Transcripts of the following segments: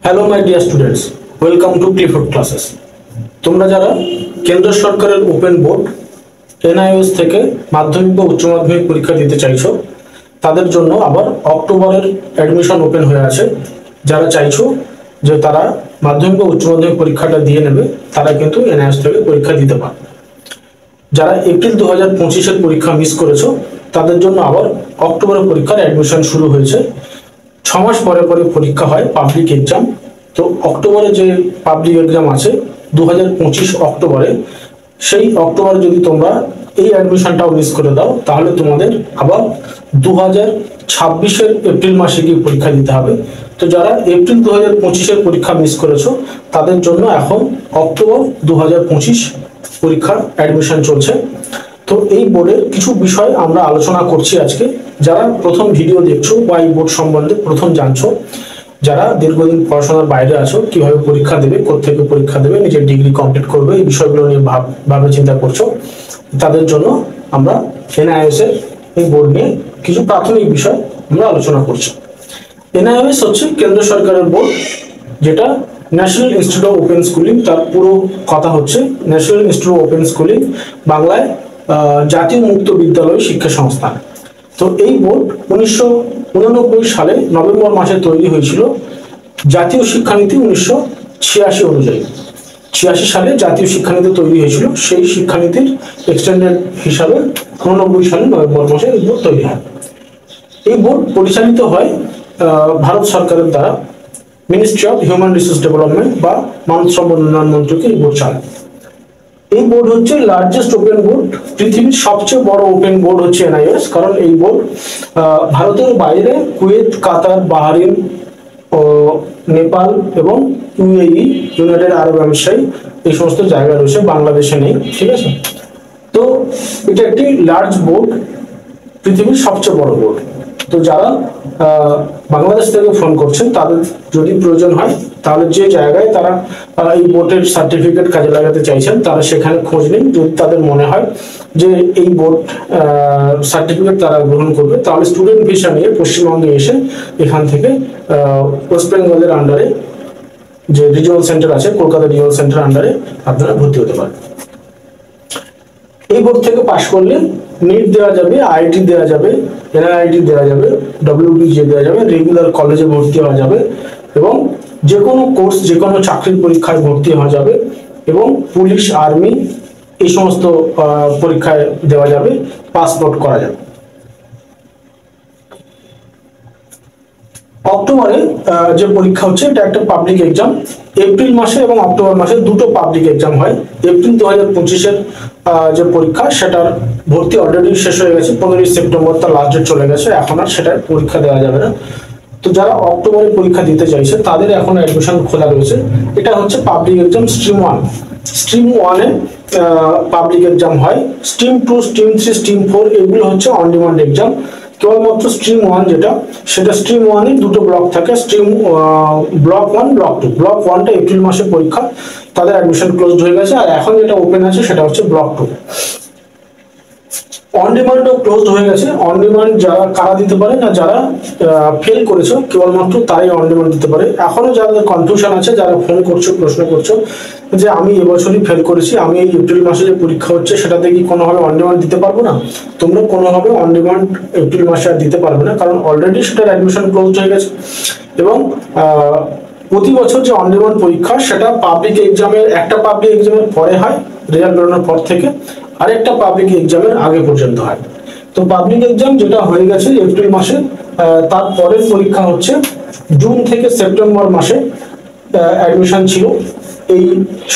Hello my dear students, welcome to Clifford classes. তোমরা যারা কেন্দ্র সরকারের ওপেন বোর্ড এনআইওএস থেকে মাধ্যমিক বা উচ্চ মাধ্যমিক পরীক্ষা দিতে চাইছো, তাদের জন্য আবার অক্টোবরের অ্যাডমিশন ওপেন হয়ে আছে। যারা চাইছো যে তারা মাধ্যমিক বা উচ্চ মাধ্যমিক পরীক্ষাটা দিয়ে নেবে, তারা কিন্তু এনআইওএস থেকে পরীক্ষা দিতে পারে। যারা এপ্রিল 2025-এর পরীক্ষা মিস করেছো, তাদের জন্য আবার অক্টোবরের পরীক্ষার অ্যাডমিশন শুরু হয়েছে। 6 মাস পরে পরে পরীক্ষা হয়, পাবলিক এক্সাম। তো অক্টোবরে যে পাবলিক এক্সাম আছে 2025 অক্টোবরে, সেই অক্টোবরে যদি তোমরা এই অ্যাডমিশনটাও মিস করে দাও, তাহলে তোমাদের আবার 2026-এর এপ্রিল মাসে গিয়ে পরীক্ষা দিতে হবে। তো যারা এপ্রিল 2025-এর পরীক্ষা মিস করেছো, তাদের জন্য এখন অক্টোবর 2025 পরীক্ষার অ্যাডমিশন চলছে। তো এই বোর্ডের কিছু বিষয় আমরা আলোচনা করছি আজকে। যারা প্রথম ভিডিও দেখছো বা এই বোর্ড সম্বন্ধে প্রথম জানছো, যারা দীর্ঘদিন পড়াশোনার বাইরে আছো, কিভাবে পরীক্ষা দেবে, কোত্থেকে পরীক্ষা দেবে, নিজের ডিগ্রি কমপ্লিট করবে, এই বিষয়গুলো নিয়ে ভাবে চিন্তা করছো, তাদের জন্য আমরা এনআইওএস এর এই বোর্ড নিয়ে কিছু প্রাথমিক বিষয় আমরা আলোচনা করছি। এনআইওএস হচ্ছে কেন্দ্র সরকারের বোর্ড, যেটা national institute of open schooling. তার পুরো কথা হচ্ছে national institute of open schooling, বাংলায় জাতীয় মুক্ত বিদ্যালয় শিক্ষা সংস্থান। তো এই বোর্ড 1989 সালে নভেম্বর মাসে তৈরি হয়েছিল জাতীয় শিক্ষানীতি 1986 অনুযায়ী। 86 সালে জাতীয় শিক্ষানীতি তৈরি হয়েছিল, সেই শিক্ষানীতির এক্সটেন্ডেড হিসাবে 89 সালে নভেম্বর মাসে এই বোর্ড তৈরি হয়। এই বোর্ড পরিচালিত হয় ভারত সরকারের দ্বারা। Ministry of human resource development বা মানব সম্পদ উন্নয়ন মন্ত্রকে এই বোর্ড চালায়। এই বোর্ড হচ্ছে লার্জেস্ট ওপেন বোর্ড, পৃথিবীর সবচেয়ে বড় ওপেন বোর্ড হচ্ছে এনআইওএস। কারণ এই বোর্ড ভারতের বাইরে কুয়েত, কাতার, বাহরিন, নেপাল এবং ইউএই, ইউনাইটেড আরব এমিরেটস, এই সমস্ত জায়গা রয়েছে, বাংলাদেশে নেই। ঠিক আছে, তো এটা একটি লার্জ বোর্ড, পৃথিবীর সবচেয়ে বড় বোর্ড। তো যারা বাংলাদেশ থেকে ফোন করছেন, তাদের যদি প্রয়োজন হয়, তাহলে যে জায়গায় তারা এই বোর্ডের সার্টিফিকেট কাজে লাগাতে চাইছেন, তারা সেখানে খোঁজ নিন। যদি তাদের মনে হয় যে এই বোর্ড সার্টিফিকেট তারা গ্রহণ করবে, তাহলে স্টুডেন্ট ভিসা নিয়ে পশ্চিমবঙ্গে এসে এখান থেকে ওয়েস্ট বেঙ্গলের আন্ডারে যে রিজিওনাল সেন্টার আছে, কলকাতা রিজিওনাল সেন্টার আন্ডারে আপনারা ভর্তি হতে পারেন। এই বোর্ড থেকে পাশ করলে নিট দেওয়া যাবে, আইআইটি দেওয়া যাবে, এনআইআইটি দেওয়া যাবে, ডব্লিউবিজে দেওয়া যাবে, রেগুলার কলেজে ভর্তি হওয়া যাবে এবং যে কোনো কোর্স, যে কোনো চাকরির পরীক্ষায় ভর্তি হওয়া যাবে এবং পুলিশ, আর্মি এই সমস্ত পরীক্ষায় দেওয়া যাবে, পাসপোর্ট করা যাবে। অক্টোবরে যে পরীক্ষা হচ্ছে, এটা একটা পাবলিক এক্সাম। এপ্রিল মাসে এবং অক্টোবর মাসে দুটো পাবলিক এক্সাম হয়। এপ্রিল 2025-এর যে পরীক্ষা, সেটার ভর্তি অলরেডি শেষ হয়ে গেছে, 15 সেপ্টেম্বর তার লাস্ট ডেট চলে গেছে, এখন আর সেটার পরীক্ষা দেওয়া যাবে না। তো যারা অক্টোবরে পরীক্ষা দিতে চাইছে, তাদের এখন অ্যাডমিশন খোলা রয়েছে। এটা হচ্ছে পাবলিক এক্সাম স্ট্রিম 1। স্ট্রিম 1-এ পাবলিক এক্সাম হয়। স্ট্রিম 2, স্ট্রিম 3, স্ট্রিম 4 এগুলো হচ্ছে অন ডিমান্ড এক্সাম। কেবলমাত্র স্ট্রিম 1 যেটা, সেটা স্ট্রিম 1-এ দুটো ব্লক থাকে, স্ট্রিম ব্লক 1, ব্লক 2। ব্লক 1টা এপ্রিল মাসে পরীক্ষা, তাদের অ্যাডমিশন ক্লোজড হয়ে গেছে। আর এখন যেটা ওপেন আছে সেটা হচ্ছে ব্লক 2। অন ডিমান্ডও ক্লোজড হয়ে গেছে। অন ডিমান্ড যারা কারা দিতে পারে না, যারা ফেল করেছো কেবলমাত্র তারাই অন ডিমান্ড দিতে পারে। এখনো যাদের কনফিউশন আছে, যারা ফোন করছো, প্রশ্ন করছো যে আমি এবছরই ফেল করেছি, আমি এই এপ্রিল মাসে যে পরীক্ষা হচ্ছে সেটাতে কি কোনোভাবে অন ডিমান্ড দিতে পারবো না, তোমরা কোনোভাবে অন ডিমান্ড এপ্রিল মাসে আর দিতে পারবে না, কারণ অলরেডি সেটার অ্যাডমিশন ক্লোজড হয়ে গেছে। এবং প্রতি বছর যে অন ডিমান্ড পরীক্ষা, সেটা পাবলিক এক্সামের, একটা পাবলিক এক্সামের পরে হয়, রেজাল্ট বেরোনোর পর থেকে, আরেকটা পাবলিক এক্সামের আগে পর্যন্ত হয়। তো পাবলিক এক্সাম যেটা হয়ে গেছে এপ্রিল মাসে, তার পরের পরীক্ষা হচ্ছে জুন থেকে সেপ্টেম্বর মাসে অ্যাডমিশন ছিল, এই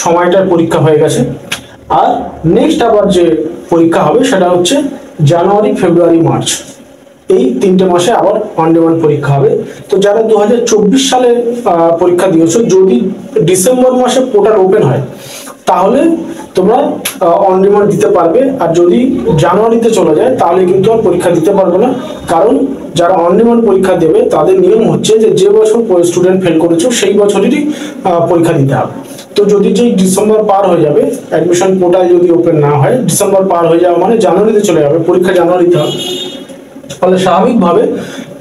সময়টার পরীক্ষা হয়ে গেছে। আর নেক্সট আবার যে পরীক্ষা হবে সেটা হচ্ছে জানুয়ারি, ফেব্রুয়ারি, মার্চ, এই 3টে মাসে আবার অন ডিমান্ড পরীক্ষা হবে। তো যারা 2024 সালে পরীক্ষা দিয়েছো, যদি ডিসেম্বর মাসে পোর্টাল ওপেন হয়, তাহলে তোমরা অন ডিমান্ড দিতে পারবে। আর যদি জানুয়ারিতে চলে যায়, তাহলে কিন্তু আর পরীক্ষা দিতে পারবে না। কারণ যারা অন ডিমান্ড পরীক্ষা দেবে, তাদের নিয়ম হচ্ছে যে যে বছর স্টুডেন্ট ফেল করেছো, সেই বছরেরই পরীক্ষা দিতে হবে। তো যদি যেই ডিসেম্বর পার হয়ে যাবে, অ্যাডমিশন পোর্টাল যদি ওপেন না হয়, ডিসেম্বর পার হয়ে যাওয়া মানে জানুয়ারিতে চলে যাবে, পরীক্ষা জানুয়ারিতে হবে। ফলে স্বাভাবিকভাবে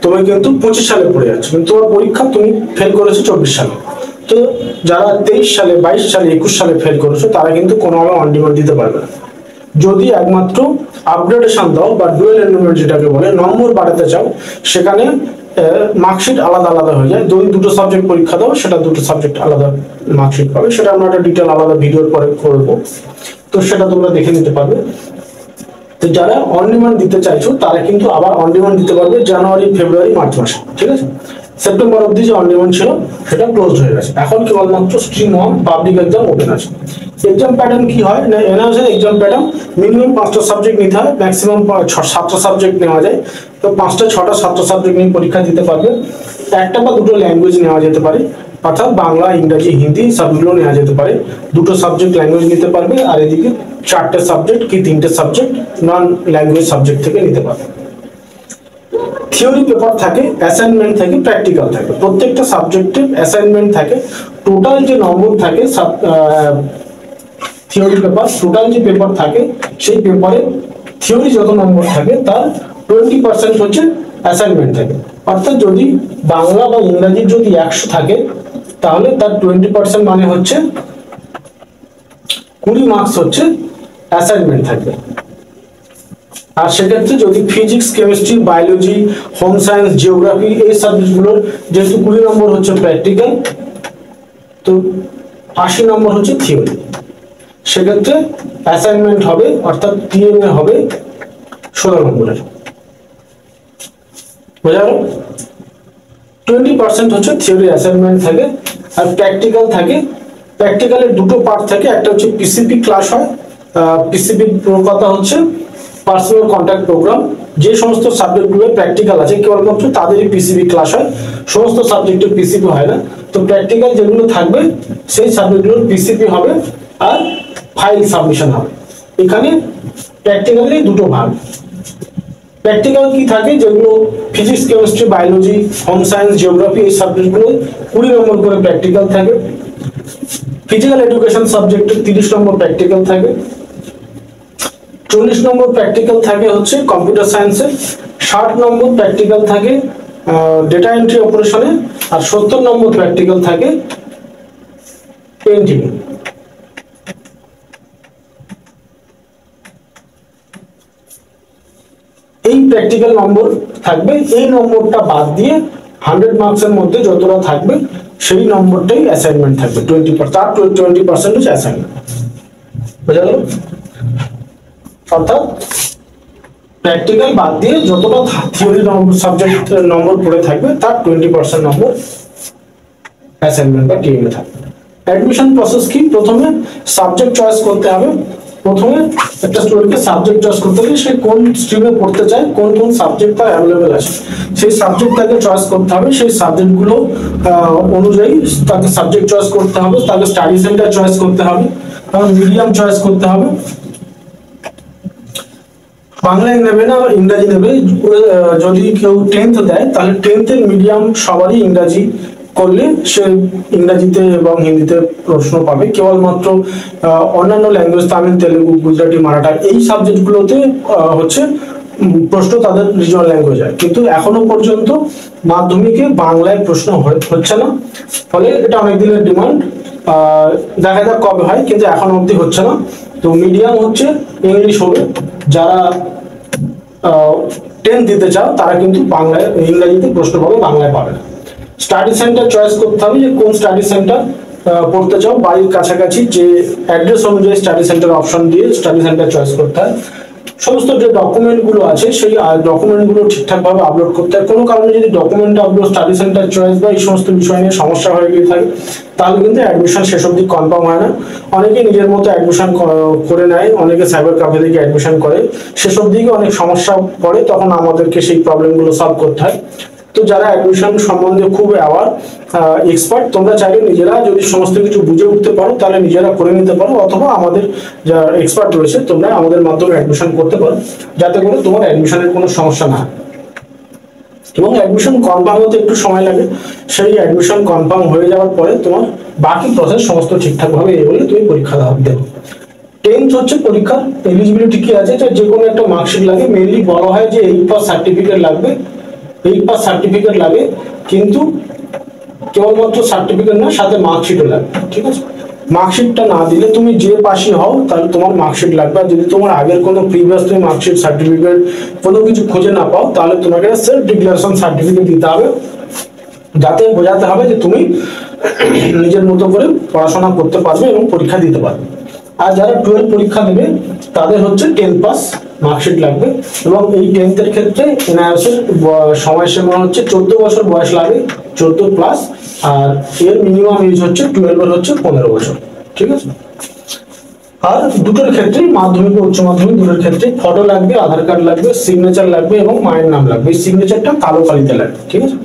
তুমি কিন্তু 25 সালে পড়ে যাচ্ছ, কিন্তু তোমার পরীক্ষা তুমি ফেল করেছো 24 সালে। তো যারা 23 সালে, 22 সালে, 21 সালে ফেল করেছো তারা কিন্তু কোনোভাবে অন ডিমান্ড দিতে পারবে না। যদি একমাত্র আপগ্রেডেশন দাও বা ডুয়েল এনরোলমেন্ট যেটাকে বলে, নম্বর বাড়াতে চাও, সেখানে মার্কশিট আলাদা আলাদা হয়ে যায়। দুটো সাবজেক্ট পরীক্ষা দাও, সেটা দুটো সাবজেক্ট আলাদা মার্কশিট পাবে। সেটা আমরা একটা ডিটেল আলাদা ভিডিওর পরে করবো, তো সেটা তোমরা দেখে নিতে পারবে। তো যারা অন ডিমান্ড দিতে চাইছো তারা কিন্তু আবার অন ডিমান্ড দিতে পারবে জানুয়ারি, ফেব্রুয়ারি, মার্চ মাসে, ঠিক আছে। সেপ্টেম্বর অবধি যে অন ডিমান্ড ছিল সেটা ক্লোজ হয়ে গেছে। এখন কেবলমাত্র স্ট্রিম 1 পাবলিক এক্সাম ওপেন আছে। এক্সাম প্যাটার্ন কি হয় না, এনআইওএস এক্সাম প্যাটার্ন মিনিমাম 5টা সাবজেক্ট নিতে হয়, ম্যাক্সিমাম 7টা সাবজেক্ট নেওয়া যায়। তো 5টা 6টা 7টা সাবজেক্ট নিয়ে পরীক্ষা দিতে পারবে। একটা বা দুটো ল্যাঙ্গুয়েজ নেওয়া যেতে পারে, অর্থাৎ বাংলা, ইংরেজি, হিন্দি সবগুলো নেওয়া যেতে পারে। দুটো সাবজেক্ট ল্যাঙ্গুয়েজ নিতে পারবে, আর এদিকে 4টে সাবজেক্ট কি 3টে সাবজেক্ট নন ল্যাঙ্গুয়েজ সাবজেক্ট থেকে নিতে পারবে। থিওরি পেপার থাকে, অ্যাসাইনমেন্ট থাকে, প্র্যাকটিক্যাল থাকে। প্রত্যেকটা সাবজেক্টের অ্যাসাইনমেন্ট থাকে। টোটাল যে নম্বর থাকে থিওরি পেপার, টোটাল যে পেপার থাকে সেই পেপারে থিওরি যত নম্বর থাকে তার 20% হচ্ছে অ্যাসাইনমেন্ট থাকে। অর্থাৎ যদি বাংলা বা ইংরাজির যদি 100 থাকে তাহলে তার 20% মানে হচ্ছে 20 মার্কস হচ্ছে অ্যাসাইনমেন্ট থাকবে। আর সেক্ষেত্রে যদি physics, chemistry, biology, home science, geography এই সাবজেক্টগুলোর যেহেতু 20 নম্বর হচ্ছে প্র্যাকটিক্যাল, তো 80 নম্বর হচ্ছে থিওরি। সেক্ষেত্রে অ্যাসাইনমেন্ট হবে, অর্থাৎ টিএমএ হবে 16 নম্বরের। বোঝা গেল? 20% হচ্ছে থিওরি অ্যাসাইনমেন্ট থাকে, আর প্র্যাকটিক্যাল থাকে। প্র্যাকটিক্যালের দুটো পার্ট থাকে, একটা হচ্ছে পিসিপি ক্লাস হয়। পিসিপি কথা হচ্ছে পার্সোনাল কন্ট্যাক্ট প্রোগ্রাম। যে সমস্ত সাবজেক্টগুলো প্র্যাকটিক্যাল আছে কেবলমাত্র তাদেরই পিসিপি ক্লাস হয়, সমস্ত সাবজেক্টের পিসিপি হয় না। তো প্র্যাকটিক্যাল যেগুলো থাকবে সেই সাবজেক্টগুলোর পিসিপি হবে আর ফাইল সাবমিশন হবে। এখানে প্র্যাকটিক্যালি দুটো ভাগ। প্র্যাকটিক্যাল কি থাকে, যেগুলো physics, chemistry, biology, home science, geography এই সাবজেক্টগুলো 20 নম্বর করে প্র্যাকটিক্যাল থাকে। ফিজিক্যাল এডুকেশন সাবজেক্টে 30 নম্বর প্র্যাকটিক্যাল থাকে। 40 নম্বর প্র্যাকটিক্যাল থাকে হচ্ছে কম্পিউটার সায়েন্সে। 60 নম্বর প্র্যাকটিক্যাল থাকে ডেটা এন্ট্রি অপারেশনে। আর 70 নম্বর প্র্যাকটিক্যাল থাকে এনটিভি। এই প্র্যাকটিক্যাল নম্বর থাকবে। এই নম্বরটা বাদ দিয়ে 100 মার্কসের মধ্যে যতটা থাকবে সেই নম্বরটাই অ্যাসাইনমেন্ট থাকবে। 20%, তার 20% হচ্ছে অ্যাসাইনমেন্ট। বোঝা গেল? অর্থাৎ প্র্যাকটিক্যাল বাদ দিয়ে যতটা থিওরি সাবজেক্ট নম্বর পড়ে থাকবে তার 20% নম্বর অ্যাসাইনমেন্ট বা টিএমএ থাকবে। অ্যাডমিশন প্রসেস কি, প্রথমে সাবজেক্ট চয়েস করতে হবে। প্রথমে একটা স্টুডেন্টকে সাবজেক্ট চয়েস করতে হবে, সে কোন স্ট্রিমে পড়তে চায়, কোন কোন সাবজেক্ট তার অ্যাভেলেবেল আছে সেই সাবজেক্ট তাকে চয়েস করতে হবে। সেই সাবজেক্টগুলো অনুযায়ী তাকে সাবজেক্ট চয়েস করতে হবে, তাকে স্টাডি সেন্টার চয়েস করতে হবে, মিডিয়াম চয়েস করতে হবে। বাংলায় নেবে না ইংরাজি নেবে। যদি কেউ 10th দেয় তাহলে 10th-এর মিডিয়াম সবারই ইংরাজি করলে সে ইংরাজিতে এবং হিন্দিতে প্রশ্ন পাবে। কেবলমাত্র অন্যান্য ল্যাঙ্গুয়েজ তামিল, তেলেগু, গুজরাটি, মারাঠা এই সাবজেক্টগুলোতে হচ্ছে প্রশ্ন তাদের রিজনাল ল্যাঙ্গুয়েজ হয়। কিন্তু এখনো পর্যন্ত মাধ্যমিকে বাংলায় প্রশ্ন হচ্ছে না, ফলে এটা অনেক দিনের ডিমান্ড। দেখা যাক কবে হয়, কিন্তু এখন অবধি হচ্ছে না। তো মিডিয়াম হচ্ছে ইংলিশ হবে। যারা 10 দিতে চাও তারা কিন্তু বাংলায়, ইংরেজিতে প্রশ্ন পাবে, বাংলায় পাবে না। স্টাডি সেন্টার চয়েস করতে হবে যে কোন স্টাডি সেন্টার পড়তে চাও। বাড়ির কাছাকাছি যে অ্যাড্রেস অনুযায়ী স্টাডি সেন্টার অপশন দিয়ে স্টাডি সেন্টার চয়েস করতে হয়। সমস্ত যে ডকুমেন্টগুলো আছে সেই ডকুমেন্টগুলো ঠিকঠাকভাবে আপলোড করতে হয়। কোনো কারণে যদি document upload, study centre choice বা এই সমস্ত বিষয় নিয়ে সমস্যা হয়ে গিয়ে থাকে তাহলে কিন্তু অ্যাডমিশন শেষ অবধি কনফার্ম হয় না। অনেকে নিজের মতো অ্যাডমিশন করে নেয়, অনেকে সাইবার ক্যাফে থেকে অ্যাডমিশন করে, শেষ অবধি অনেক সমস্যা পড়ে, তখন আমাদেরকে সেই প্রবলেমগুলো সলভ করতে হয়। তো যারা অ্যাডমিশন সম্বন্ধে খুব অ্যাওয়ার, এক্সপার্ট, তোমরা চাইলে নিজেরা যদি সমস্ত কিছু বুঝে উঠতে পারো তাহলে নিজেরা করে নিতে পারো, অথবা আমাদের যারা এক্সপার্ট রয়েছে তোমরা আমাদের মাধ্যমে অ্যাডমিশন করতে পারো, যাতে করে তোমার অ্যাডমিশনের কোনো সমস্যা না হয়। এবং অ্যাডমিশন কনফার্ম হতে একটু সময় লাগে। সেই অ্যাডমিশন কনফার্ম হয়ে যাওয়ার পরে তোমার বাকি প্রসেস সমস্ত ঠিকঠাকভাবে এগোলে তুমি পরীক্ষা দেবে। 10th হচ্ছে পরীক্ষা। এলিজিবিলিটি কি আছে, যে কোনো একটা মার্কশিট লাগে। মেনলি বলা হয় যে 8 পাস সার্টিফিকেট লাগবে, 8 পাস সার্টিফিকেট লাগে, কিন্তু কেবলমাত্র সার্টিফিকেট না, সাথে মার্কশিটও লাগবে। ঠিক আছে, মার্কশিটটা না দিলে তুমি যে পাশই হও তাহলে তোমার মার্কশিট লাগবে। আর যদি তোমার আগের কোনো প্রিভিয়াস তুমি মার্কশিট সার্টিফিকেট কোনো কিছু খুঁজে না পাও, তাহলে তোমাকে সেলফ ডিক্লারেশন সার্টিফিকেট দিতে হবে, যাতে বোঝাতে হবে যে তুমি নিজের মতো করে পড়াশোনা করতে পারবে এবং পরীক্ষা দিতে পারবে। আর যারা 12 পরীক্ষা দেবে তাদের হচ্ছে 10 পাস মার্কশিট লাগবে। এবং এই 10th এর ক্ষেত্রে এনআইওএস এর সময়সীমা হচ্ছে 14 বছর বয়স লাগে, 14 প্লাস। আর এর মিনিমাম এজ হচ্ছে 12 এর হচ্ছে 15 বছর। ঠিক আছে, আর দুটোর ক্ষেত্রে মাধ্যমিক ও উচ্চ মাধ্যমিক দুটোর ক্ষেত্রে ফটো লাগবে, আধার কার্ড লাগবে, সিগনেচার লাগবে এবং মায়ের নাম লাগবে। এই সিগনেচারটা কালো কালিতে লাগবে। ঠিক আছে,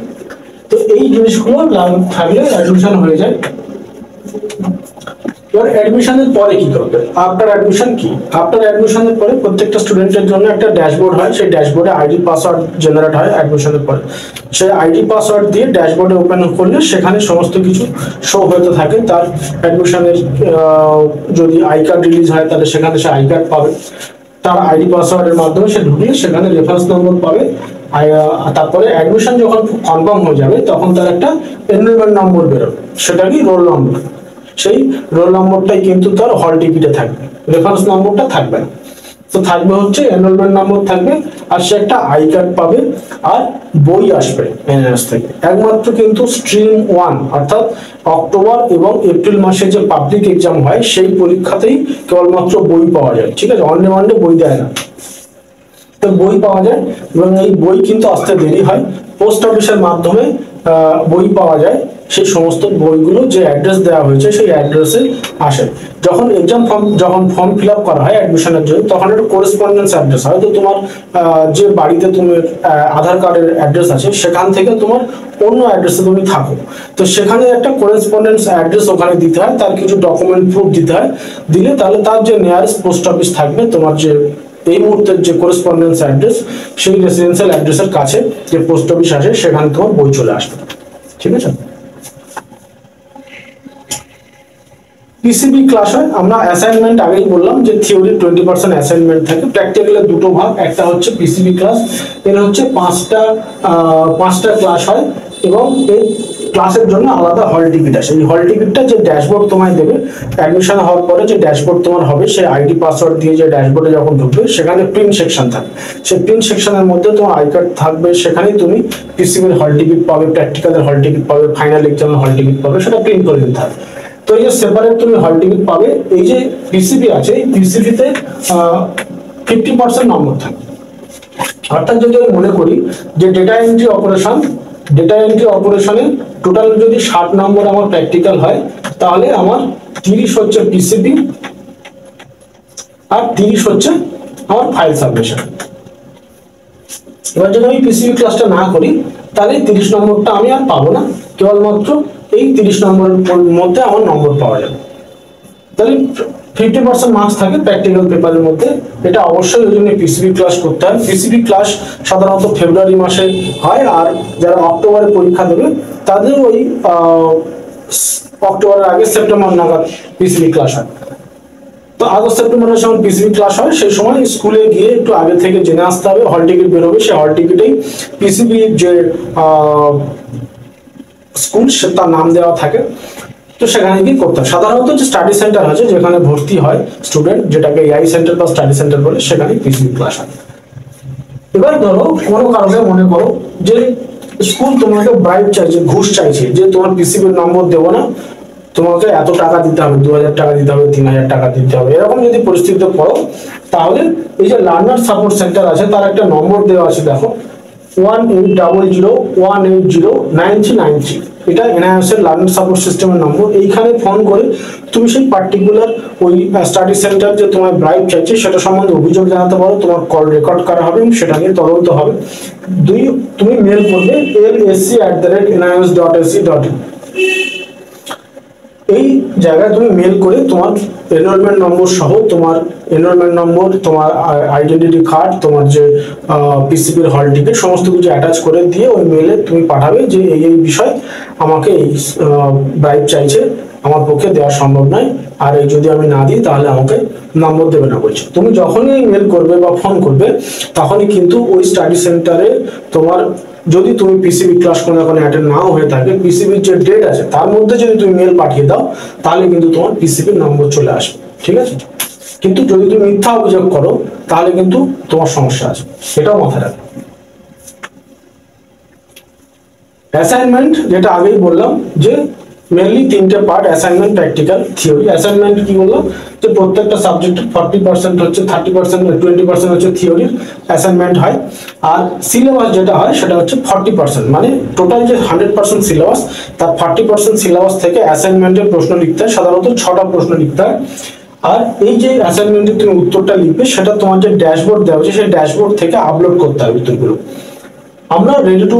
তো এই জিনিসগুলো থাকলে অ্যাডমিশন হয়ে যায়। এবার অ্যাডমিশনের পরে কি করবে? আফটার অ্যাডমিশন কি? আফটার অ্যাডমিশনের পরে প্রত্যেকটা স্টুডেন্টের জন্য একটা ড্যাশবোর্ড হয়, সেই ড্যাশবোর্ডে আইডি পাসওয়ার্ড জেনারেট হয় অ্যাডমিশনের পরে। সেই আইডি পাসওয়ার্ড দিয়ে ড্যাশবোর্ডে ওপেন করলে সেখানে সমস্ত কিছু শো হতে থাকে। তার অ্যাডমিশনের যদি আই কার্ড রিলিজ হয় তাহলে সেখানে সে আই কার্ড পাবে। তার আইডি পাসওয়ার্ডের মাধ্যমে সে ঢুকলে সেখানে রেফারেন্স নম্বর পাবে। তারপরে অ্যাডমিশন যখন কনফার্ম হয়ে যাবে তখন তার একটা এনরোলমেন্ট নম্বর বেরোবে, সেটা কি রোল নম্বর। সেই রোল নম্বরটাই কিন্তু তার হল টিকিটে থাকবে, রেফারেন্স নম্বরটা থাকবে না। তো থাকবে হচ্ছে এনরোলমেন্ট নম্বর থাকবে, আর সে একটা আই কার্ড পাবে, আর বই আসবে এনএস থেকে। একমাত্র কিন্তু স্ট্রিম 1 অর্থাৎ অক্টোবর এবং এপ্রিল মাসে যে পাবলিক এক্সাম হয় সেই পরীক্ষাতেই কেবলমাত্র বই পাওয়া যায়। ঠিক আছে, অন ডিমান্ডে বই দেয় না, তো বই পাওয়া যায়। এবং এই বই কিন্তু আসতে দেরি হয়, পোস্ট অফিসের মাধ্যমে বই পাওয়া যায়। সেই সমস্ত বইগুলো যে অ্যাড্রেস দেওয়া হয়েছে সেই অ্যাড্রেসে আসে। যখন এক্সাম ফর্ম ফিল আপ করা হয় অ্যাডমিশনের জন্য, তখন একটা করেসপন্ডেন্স অ্যাড্রেস, হয়তো তোমার যে বাড়িতে তুমি আধার কার্ডের অ্যাড্রেস আছে সেখান থেকে তোমার অন্য অ্যাড্রেসে তুমি থাকো, তো সেখানে একটা করেসপন্ডেন্স অ্যাড্রেস ওখানে দিতে হয়, তার কিছু ডকুমেন্ট প্রুফ দিতে হয়। দিলে তাহলে তার যে নিয়ারেস্ট পোস্ট অফিস থাকবে, তোমার যে এই মুহূর্তের যে করেসপন্ডেন্স অ্যাড্রেস, সেই রেসিডেন্সিয়াল অ্যাড্রেসের কাছে যে পোস্ট অফিস আছে সেখানে তোমার বই চলে আসবে। ঠিক আছে, পিসিবি ক্লাস হয়। আমরা অ্যাসাইনমেন্ট আগেই বললাম যে থিওরি 20% অ্যাসাইনমেন্ট থাকে, প্র্যাকটিক্যালে দুটো ভাগ। একটা হচ্ছে পিসিবি ক্লাস, এর হচ্ছে পাঁচটা ক্লাস হয় এবং এই ক্লাসের জন্য আলাদা হল টিকিট আছে। এই হল টিকিটটা যে ড্যাশবোর্ড তোমায় দেবে অ্যাডমিশন হওয়ার পরে, যে ড্যাশবোর্ড তোমার হবে সেই আইডি পাসওয়ার্ড দিয়ে যে ড্যাশবোর্ডে যখন ঢুকবে সেখানে প্রিন্ট সেকশন থাকবে। সেই প্রিন্ট সেকশনের মধ্যে তোমার আই কার্ড থাকবে, সেখানেই তুমি পিসিবির হল টিকিট পাবে, প্র্যাকটিক্যালের হল টিকিট পাবে, ফাইনাল এক্সামের হল টিকিট পাবে, সেটা প্রিন্ট করে দিতে হবে। তো এই যে সেপারেট তুমি হল টিকিট পাবে। এই যে পিসিবি আছে, এই পিসিবিতে 50% নম্বর থাকে। অর্থাৎ যদি আমি মনে করি যে ডেটা এন্ট্রি অপারেশনে টোটাল যদি 60 নম্বর আমার প্র্যাকটিক্যাল হয়, তাহলে আমার 30 হচ্ছে পিসিবি আর 30 হচ্ছে আমার ফাইল সাবমিশন। এবার যদি আমি পিসিবি ক্লাসটা না করি তাহলে 30 নম্বরটা আমি আর পাবো না, কেবলমাত্র এই 30 নম্বরের মধ্যে আমার নম্বর পাওয়া যাবে। তাহলে 50% মার্কস থাকে প্র্যাকটিক্যাল পেপারের মধ্যে। এটা অবশ্যই ওই জন্য পিসিবি ক্লাস করতে হয়। পিসিবি ক্লাস সাধারণত ফেব্রুয়ারি মাসে হয়, আর যারা অক্টোবরে পরীক্ষা দেবে তাদের ওই অক্টোবরের আগে সেপ্টেম্বর নাগাদ পিসিবি ক্লাস হয়। তো আগস্ট সেপ্টেম্বরে যখন পিসিবি ক্লাস হয় সেই সময় স্কুলে গিয়ে একটু আগে থেকে জেনে আসতে হবে, হল টিকিট বেরোবে, সেই হল টিকিটেই পিসিবি যে স্কুল তার নাম দেওয়া থাকে, তো সেখানে গিয়ে করতে হয়। সাধারণত যে স্টাডি সেন্টার আছে যেখানে ভর্তি হয় স্টুডেন্ট, যেটাকে এআই সেন্টার বা স্টাডি সেন্টার বলে, সেখানে পিসিবি ক্লাস হয়। এবার ধরো কোনো কারণে মনে করো যে স্কুল তোমাকে ব্রাইব চাইছে, ঘুষ চাইছে, যে তোমার পিসিবির নম্বর দেবো না, তোমাকে এত টাকা দিতে হবে, 2000 টাকা দিতে হবে, 3000 টাকা দিতে হবে, এরকম যদি পরিস্থিতিতে পড়ো, তাহলে এই যে লার্নার সাপোর্ট সেন্টার আছে তার একটা নম্বর দেওয়া আছে, দেখো 180018099393। এটা এনআইএস এর লার্নার সাপোর্ট সিস্টেমের নম্বর। এইখানে ফোন করে তুমি সেই পার্টিকুলার ওই স্টাডি সেন্টার যে তোমার ব্রাইব চাইছে সেটা সম্বন্ধে অভিযোগ জানাতে পারো, তোমার কল রেকর্ড করা হবে এবং সেটা নিয়ে তদন্ত হবে। তুমি মেল করবে lsc@nios.ac.in। এই জায়গায় তুমি মেল করে তোমার এনরোলমেন্ট নম্বর সহ, তোমার এনরোলমেন্ট নম্বর, তোমার আইডেন্টিটি কার্ড, তোমার যে পিসিবির হল টিকিট, সমস্ত কিছু অ্যাটাচ করে দিয়ে ওই মেলে তুমি পাঠাবে যে এই বিষয় আমাকে এই ব্রাইব চাইছে, আমার পক্ষে দেওয়া সম্ভব নয়, আর এই যদি আমি না দিই তাহলে আমাকে নম্বর দেবে না বলছে। তুমি যখনই মেল করবে বা ফোন করবে তখনই কিন্তু ওই স্টাডি সেন্টারে তোমার যদি তুমি পিসিবি ক্লাস কোনো অ্যাটেন্ড নাও হয়ে থাকে, পিসিবির যে ডেট আছে তার মধ্যে যদি তুমি মেল পাঠিয়ে দাও তাহলে কিন্তু তোমার পিসিবির নম্বর চলে আসবে, ঠিক আছে। কিন্তু যদি তুমি মিথ্যা অভিযোগ করো তাহলে কিন্তু তোমার সমস্যা আছে, সেটাও মাথায় রাখবে। অ্যাসাইনমেন্ট যেটা আগেই বললাম যে মেনলি তিনটে part, assignment, practical, theory. Assignment কি বললাম যে প্রত্যেকটা সাবজেক্টের 40% হচ্ছে, 30% 20% হচ্ছে থিওরির অ্যাসাইনমেন্ট হয়, আর সিলেবাস যেটা হয় সেটা হচ্ছে 40%, মানে টোটাল যে 100% সিলেবাস তার 40% সিলেবাস থেকে অ্যাসাইনমেন্টের প্রশ্ন লিখতে হয়, সাধারণত 6টা প্রশ্ন লিখতে হয়। আর এই যে অ্যাসাইনমেন্টের তুমি উত্তরটা লিখবে সেটা তোমার যে ড্যাশবোর্ড দেওয়া হচ্ছে সেই ড্যাশবোর্ড থেকে আপলোড করতে হবে উত্তরগুলো। আমরা রেডি টু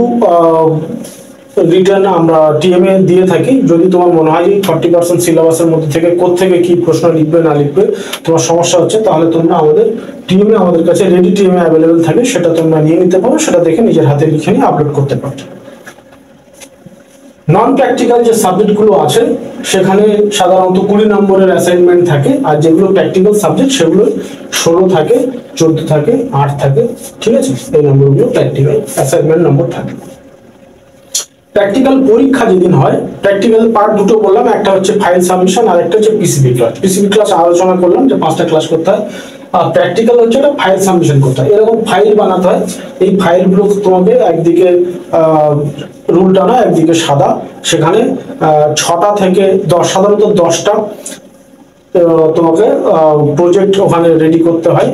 রিটার্ন আমরা টিএমএ দিয়ে থাকি। যদি তোমার মনে হয় যে 40% সিলেবাসের মধ্যে থেকে কোত্থেকে কি প্রশ্ন লিখবে না লিখবে তোমার সমস্যা হচ্ছে, তাহলে তোমরা আমাদের টিএমএ, আমাদের কাছে রেডি টিএমএ অ্যাভেলেবেল থাকে, সেটা তোমরা নিয়ে নিতে পারো, সেটা দেখে নিজের হাতে লিখে নিয়ে আপলোড করতে পারো। নন প্র্যাকটিক্যাল যে সাবজেক্টগুলো আছে সেখানে সাধারণত 20 নম্বরের অ্যাসাইনমেন্ট থাকে, আর যেগুলো প্র্যাকটিক্যাল সাবজেক্ট সেগুলো 16 থাকে, 14 থাকে, 8 থাকে, ঠিক আছে। এই নম্বরগুলো প্র্যাকটিক্যাল অ্যাসাইনমেন্ট নম্বর থাকে। প্র্যাকটিক্যাল পরীক্ষা যেদিন হয়, প্র্যাকটিক্যাল পার্ট দুটো বললাম, একটা হচ্ছে ফাইল সাবমিশন আর একটা হচ্ছে পিসিবি ক্লাস। পিসিবি ক্লাস আলোচনা করলাম যে 5টা ক্লাস করতে হয়, আর প্র্যাকটিক্যাল হচ্ছে একটা ফাইল সাবমিশন করতে হয়। এরকম ফাইল বানাতে হয়, এই ফাইলগুলো তোমাকে একদিকে রুল টানা একদিকে সাদা, সেখানে 6টা থেকে 10, সাধারণত 10টা তোমাকে প্রজেক্ট ওখানে রেডি করতে হয়,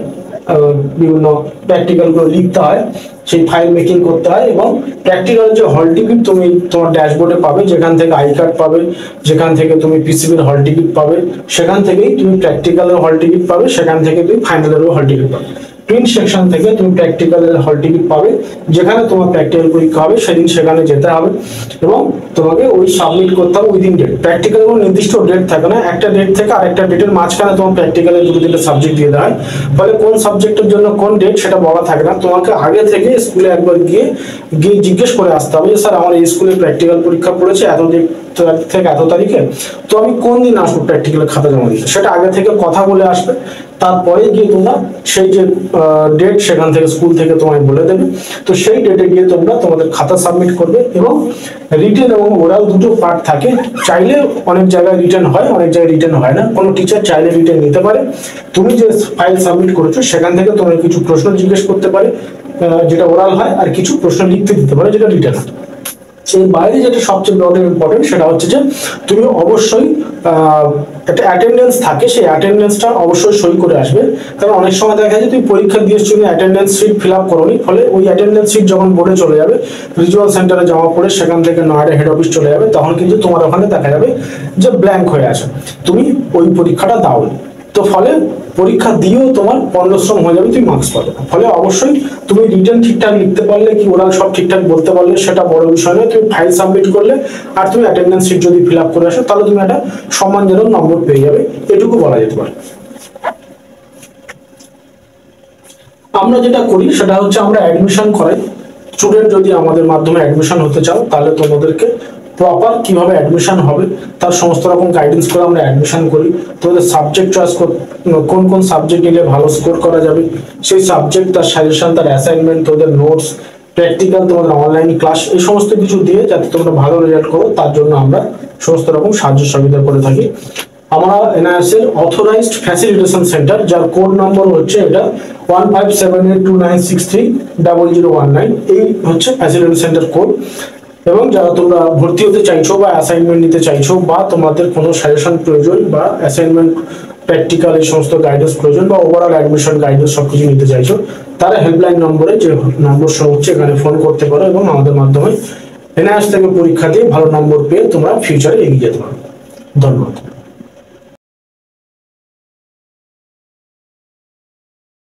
বিভিন্ন প্র্যাকটিক্যাল গুলো লিখতে হয়, সেই ফাইল মেকিং করতে হয়। এবং প্র্যাকটিক্যাল যে হল টিকিট তুমি তোমার ড্যাশবোর্ডে পাবে, যেখান থেকে আই কার্ড পাবে, যেখান থেকে তুমি পিসিবির হল টিকিট পাবে, সেখান থেকেই তুমি প্র্যাকটিক্যালের হল টিকিট পাবে, সেখান থেকে তুমি ফাইনালেরও হল টিকিট পাবে। প্রিন্ট সেকশন থেকে তুমি প্র্যাকটিক্যালের হল টিকিট পাবে, যেখানে তোমার প্র্যাকটিক্যাল পরীক্ষা হবে সেদিন সেখানে যেতে হবে এবং তোমাকে ওই সাবমিট করতে হবে উইদিন ডেট। প্র্যাকটিক্যাল কোনো নির্দিষ্ট ডেট থাকে না, একটা ডেট থেকে আরেকটা ডেটের মাঝখানে তোমার প্র্যাকটিক্যালের 2-3টে সাবজেক্ট দিয়ে দেওয়া হয়, ফলে কোন সাবজেক্টের জন্য কোন ডেট সেটা বলা থাকে না। তোমাকে আগে থেকে স্কুলে একবার গিয়ে জিজ্ঞেস করে আসতে হবে যে স্যার আমার এই স্কুলে প্র্যাকটিক্যাল পরীক্ষা পড়েছে এত ডেট থেকে এত তারিখে, তো আমি কোন দিন আসবো প্র্যাকটিক্যালের খাতা জমা দিতে, সেটা আগে থেকে কথা বলে আসবে। তারপরে গিয়ে তোমরা সেই যে ডেট সেখান থেকে স্কুল থেকে তোমায় বলে দেবে, তো সেই ডেটে গিয়ে তোমরা তোমাদের খাতা সাবমিট করবে। এবং রিটেন এবং ওরাল দুটো পার্ট থাকে, চাইলে অনেক জায়গায় রিটেন হয়, অনেক জায়গায় রিটেন হয় না। কোনো টিচার চাইলে রিটেন নিতে পারে, তুমি যে ফাইল সাবমিট করেছো সেখান থেকে তোমায় কিছু প্রশ্ন জিজ্ঞেস করতে পারে যেটা ওরাল হয়, আর কিছু প্রশ্ন লিখতে দিতে পারে যেটা রিটেন হয়। এর বাইরে যেটা সবচেয়ে বড় ইম্পর্টেন্ট সেটা হচ্ছে যে তুমি অবশ্যই একটা অ্যাটেন্ডেন্স থাকে, সেই অ্যাটেন্ডেন্সটা অবশ্যই সই করে আসবে। কারণ অনেক সময় দেখা যায় তুমি পরীক্ষা দিয়েছো তুমি অ্যাটেন্ডেন্স শিট ফিল আপ করোনি, ফলে ওই অ্যাটেন্ডেন্স শিট যখন বোর্ডে চলে যাবে, রিজিওনাল সেন্টারে জমা পড়ে সেখান থেকে নয়ডা হেড অফিস চলে যাবে, তখন কিন্তু তোমার ওখানে দেখা যাবে যে ব্ল্যাঙ্ক হয়ে আছে, তুমি ওই পরীক্ষাটা দাওনি। তো ফলে পরীক্ষা দিয়েও তোমার পণ্যশ্রম হয়ে যাবে, তুমি মার্কস পাবে না। ফলে অবশ্যই তুমি রিটার্ন ঠিকঠাক লিখতে পারলে কি ওরা সব ঠিকঠাক বলতে পারলে সেটা বড় বিষয় নয়, তুমি ফাইল সাবমিট করলে আর তুমি অ্যাটেন্ডেন্স শিট যদি ফিল আপ করে আসো তাহলে তুমি একটা সম্মানজনক নম্বর পেয়ে যাবে, এটুকু বলা যেতে পারে। আমরা যেটা করি সেটা হচ্ছে আমরা অ্যাডমিশন করাই। স্টুডেন্ট যদি আমাদের মাধ্যমে অ্যাডমিশন হতে চাও তাহলে তোমাদেরকে প্রপার কিভাবে অ্যাডমিশন হবে তার সমস্ত রকম গাইডেন্স করে আমরা অ্যাডমিশন করি। তোমাদের সাবজেক্ট চয়েস কোন কোন সাবজেক্ট নিলে ভালো স্কোর করা যাবে সেই সাবজেক্ট, তার সাজেশন, তার অ্যাসাইনমেন্ট, তোদের নোটস, প্র্যাকটিক্যাল, তোমাদের অনলাইন ক্লাস, এই সমস্ত কিছু দিয়ে যাতে তোমরা ভালো রেজাল্ট করো তার জন্য আমরা সমস্ত রকম সাহায্য সুবিধা করে থাকি। আমরা এনআইএস এর অথরাইজড ফ্যাসিলিটেশন সেন্টার, যার কোড নম্বর হচ্ছে এটা 157829630019, এই হচ্ছে ফ্যাসিলিটেশন সেন্টার কোড। এবং যারা তোমরা ভর্তি হতে চাইছো বা অ্যাসাইনমেন্ট নিতে চাইছো বা তোমাদের কোনো সাজেশন প্রয়োজন বা অ্যাসাইনমেন্ট, প্র্যাকটিক্যাল, এই সমস্ত গাইডেন্স প্রয়োজন বা ওভারঅল অ্যাডমিশন গাইডেন্স সবকিছু নিতে চাইছো, তারা হেল্পলাইন নম্বরে যে নম্বর শো হচ্ছে এখানে ফোন করতে পারো এবং আমাদের মাধ্যমে এনআইএস থেকে পরীক্ষা দিয়ে ভালো নম্বর পেয়ে তোমরা ফিউচারে এগিয়ে যেতে পারো। ধন্যবাদ।